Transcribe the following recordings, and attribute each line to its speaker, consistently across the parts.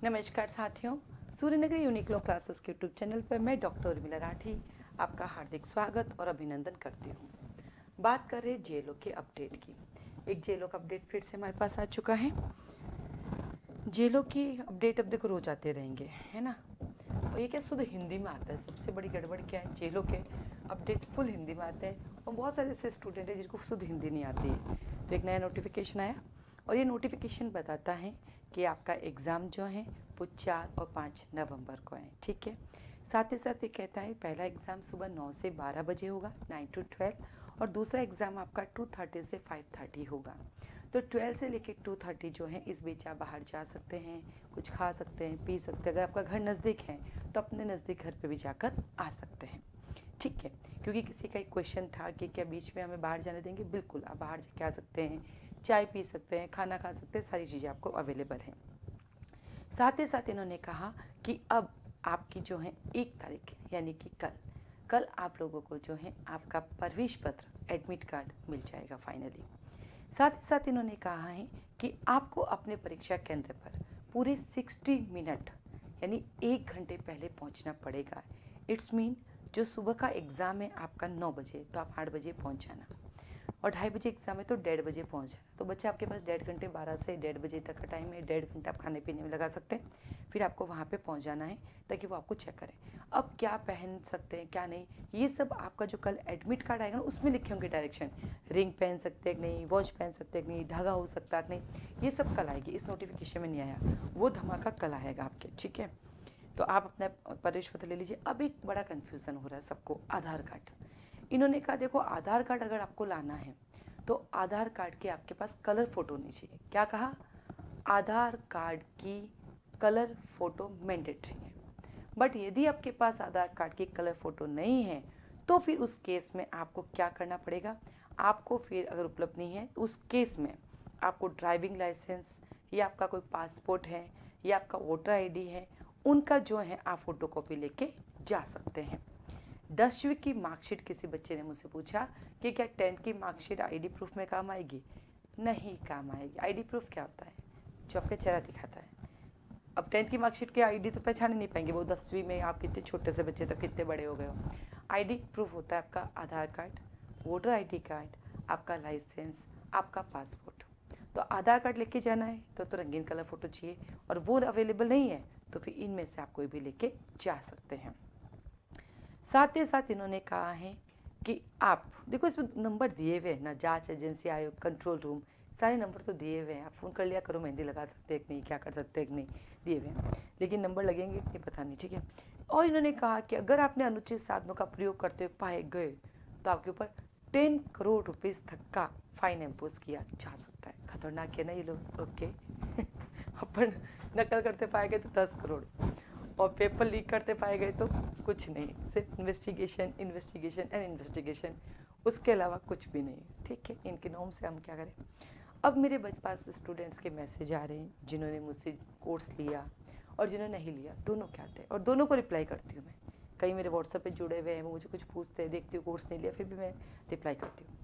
Speaker 1: नमस्कार साथियों, Suryanagari Uniqlo classes के यूट्यूब चैनल पर मैं डॉक्टर उर्मिला राठी आपका हार्दिक स्वागत और अभिनंदन करती हूँ। बात कर रहे जेलों के अपडेट की। एक जेलों का अपडेट फिर से हमारे पास आ चुका है। जेलों की अपडेट अब देखो रोज आते रहेंगे, है ना। और ये क्या शुद्ध हिंदी में आता है। सबसे बड़ी गड़बड़ क्या है, जेलों के अपडेट फुल हिंदी में आते हैं और बहुत सारे ऐसे स्टूडेंट हैं जिनको शुद्ध हिंदी नहीं आती है। तो एक नया नोटिफिकेशन आया और ये नोटिफिकेशन बताता है कि आपका एग्ज़ाम जो है वो 4 और 5 नवंबर को है, ठीक है। साथ ही साथ ये कहता है पहला एग्ज़ाम सुबह 9 से 12 बजे होगा, 9 to 12, और दूसरा एग्ज़ाम आपका 2:30 से 5:30 होगा। तो 12 से लेकर 2:30 जो है इस बीच आप बाहर जा सकते हैं, कुछ खा सकते हैं, पी सकते हैं। अगर आपका घर नज़दीक है तो अपने नज़दीक घर पे भी जाकर आ सकते हैं, ठीक है। क्योंकि किसी का एक क्वेश्चन था कि क्या बीच में हमें बाहर जाने देंगे। बिल्कुल, आप बाहर जाके आ सकते हैं, चाय पी सकते हैं, खाना खा सकते हैं, सारी चीज़ें आपको अवेलेबल हैं। साथ ही साथ इन्होंने कहा कि अब आपकी जो है 1 तारीख यानी कि कल आप लोगों को जो है आपका प्रवेश पत्र, एडमिट कार्ड मिल जाएगा फाइनली। साथ ही साथ इन्होंने कहा है कि आपको अपने परीक्षा केंद्र पर पूरे 60 मिनट यानी 1 घंटे पहले पहुंचना पड़ेगा। इट्स मीन जो सुबह का एग्ज़ाम है आपका 9 बजे, तो आप 8 बजे पहुंच जाना, और 2:30 बजे एग्ज़ाम है तो 1:30 बजे पहुंच जाना। तो बच्चे आपके पास 1.5 घंटे, 12 से 1:30 बजे तक का टाइम है। 1.5 घंटा आप खाने पीने में लगा सकते हैं, फिर आपको वहाँ पे पहुँच जाना है ताकि वो आपको चेक करें। अब क्या पहन सकते हैं क्या नहीं, ये सब आपका जो कल एडमिट कार्ड आएगा ना उसमें लिखे होंगे डायरेक्शन। रिंग पहन सकते हैं कि नहीं, वॉच पहन सकते हैं कि नहीं, धागा हो सकता है कि नहीं, ये सब कल आएगी। इस नोटिफिकेशन में नहीं आया, वो धमाका कल आएगा आपके, ठीक है। तो आप अपना प्रवेश पत्र ले लीजिए। अब एक बड़ा कन्फ्यूज़न हो रहा है सबको, आधार कार्ड। इन्होंने कहा देखो आधार कार्ड अगर आपको लाना है तो आधार कार्ड के आपके पास कलर फ़ोटो होनी चाहिए। क्या कहा, आधार कार्ड की कलर फ़ोटो मैंडेटरी है। बट यदि आपके पास आधार कार्ड की कलर फ़ोटो नहीं है तो फिर उस केस में आपको क्या करना पड़ेगा, आपको फिर अगर उपलब्ध नहीं है तो उस केस में आपको ड्राइविंग लाइसेंस या आपका कोई पासपोर्ट है या आपका वोटर आईडी है, उनका जो है आप फ़ोटो कॉपी लेके जा सकते हैं। 10वीं की मार्कशीट, किसी बच्चे ने मुझसे पूछा कि क्या 10th की मार्कशीट आईडी प्रूफ में काम आएगी। नहीं काम आएगी। आईडी प्रूफ क्या होता है, जो आपका चेहरा दिखाता है। अब 10th की मार्कशीट के आईडी तो पहचान नहीं पाएंगे वो 10वीं में आप कितने छोटे से बच्चे तक कितने बड़े हो गए हो। आईडी प्रूफ होता है आपका आधार कार्ड, वोटर आईडी कार्ड, आपका लाइसेंस, आपका पासपोर्ट। तो आधार कार्ड लेके जाना है तो रंगीन कलर फ़ोटो चाहिए, और वो अवेलेबल नहीं है तो फिर इनमें से आप कोई भी लेके जा सकते हैं। साथ ही साथ इन्होंने कहा है कि आप देखो इसमें नंबर दिए हुए हैं ना, जांच एजेंसी, आयोग, कंट्रोल रूम, सारे नंबर तो दिए हुए हैं। आप फ़ोन कर लिया करो, मेहंदी लगा सकते हैं कि नहीं, क्या कर सकते हैं कि नहीं, दिए हुए हैं। लेकिन नंबर लगेंगे कि नहीं पता नहीं, ठीक है। और इन्होंने कहा कि अगर आपने अनुचित साधनों का प्रयोग करते हुए पाए गए तो आपके ऊपर 10 करोड़ रुपीज़ तक का फाइन इम्पोज किया जा सकता है। खतरनाक है ना ये लोग, ओके। अपन नकल करते पाए गए तो 10 करोड़, और पेपर लीक करते पाए गए तो कुछ नहीं, सिर्फ इन्वेस्टिगेशन इन्वेस्टिगेशन एंड इन्वेस्टिगेशन, उसके अलावा कुछ भी नहीं, ठीक है। इनके नॉर्म से हम क्या करें। अब मेरे पास स्टूडेंट्स के मैसेज आ रहे हैं जिन्होंने मुझसे कोर्स लिया और जिन्होंने नहीं लिया, दोनों क्या आते हैं, और दोनों को रिप्लाई करती हूँ मैं। कई मेरे व्हाट्सएप पे जुड़े हुए हैं, वो मुझे कुछ पूछते हैं, देखती हूँ कोर्स नहीं लिया, फिर भी मैं रिप्लाई करती हूँ।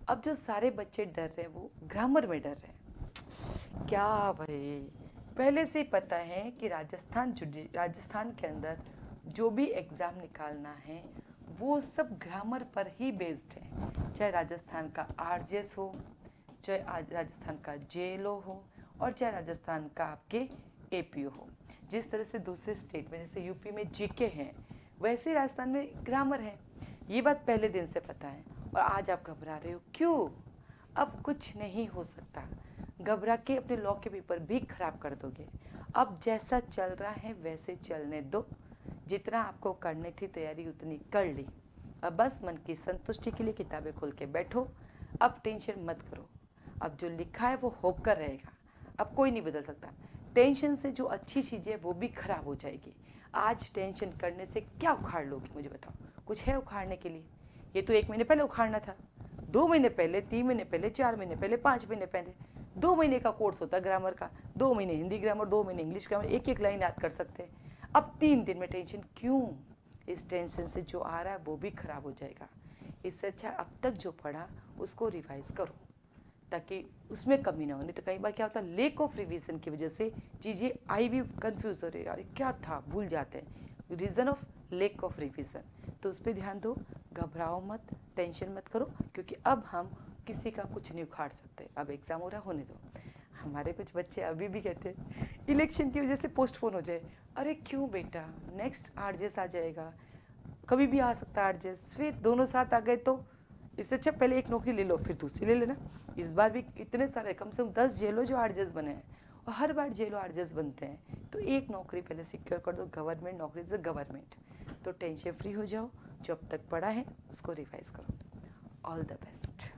Speaker 1: अब जो सारे बच्चे डर रहे हैं वो ग्रामर में डर रहे हैं। क्या भाई, पहले से ही पता है कि राजस्थान के अंदर जो भी एग्ज़ाम निकालना है वो सब ग्रामर पर ही बेस्ड है। चाहे राजस्थान का आरजेएस हो, चाहे राजस्थान का जेएलओ हो, और चाहे राजस्थान का आपके एपीओ हो। जिस तरह से दूसरे स्टेट में जैसे यूपी में जीके हैं, वैसे ही राजस्थान में ग्रामर है। ये बात पहले दिन से पता है, और आज आप घबरा रहे हो क्यों। अब कुछ नहीं हो सकता, घबरा के अपने लॉ के पेपर भी खराब कर दोगे। अब जैसा चल रहा है वैसे चलने दो, जितना आपको करनी थी तैयारी उतनी कर ली। अब बस मन की संतुष्टि के लिए किताबें खोल के बैठो, अब टेंशन मत करो। अब जो लिखा है वो होकर रहेगा, अब कोई नहीं बदल सकता। टेंशन से जो अच्छी चीज़ है वो भी खराब हो जाएगी। आज टेंशन करने से क्या उखाड़ लोगी, मुझे बताओ, कुछ है उखाड़ने के लिए। ये तो 1 महीने पहले उखाड़ना था, 2 महीने पहले, 3 महीने पहले, 4 महीने पहले, 5 महीने पहले। 2 महीने का कोर्स होता है ग्रामर का, 2 महीने हिंदी ग्रामर, 2 महीने इंग्लिश ग्रामर, एक एक लाइन याद कर सकते हैं। अब 3 दिन में टेंशन क्यों, इस टेंशन से जो आ रहा है वो भी खराब हो जाएगा। इससे अच्छा अब तक जो पढ़ा उसको रिवाइज करो, ताकि उसमें कमी ना हो। नहीं तो कई बार क्या होता है, लेक ऑफ रिवीजन की वजह से चीज़ें आई भी कंफ्यूज हो रही है, अरे क्या था, भूल जाते हैं। Reason of lake of revision, तो उस पर ध्यान दो, घबराओ मत, टेंशन मत करो, क्योंकि अब हम किसी का कुछ नहीं उखाड़ सकते। अब एग्ज़ाम हो रहा, होने दो। हमारे कुछ बच्चे अभी भी कहते हैं इलेक्शन की वजह से पोस्टपोन हो जाए। अरे क्यों बेटा, नेक्स्ट आरजेएस आ जाएगा, कभी भी आ सकता है आरजेएस, फिर दोनों साथ आ गए तो इससे अच्छा पहले एक नौकरी ले लो, फिर दूसरी ले लेना। इस बार भी इतने सारे, कम से कम 10 जेलो जो आरजेएस बने हैं, और हर बार जेलो आरजेएस बनते हैं, तो एक नौकरी पहले सिक्योर कर दो, गवर्नमेंट नौकरी से गवर्नमेंट। तो टेंशन फ्री हो जाओ, जो अब तक पढ़ा है उसको रिवाइज करो। All the best.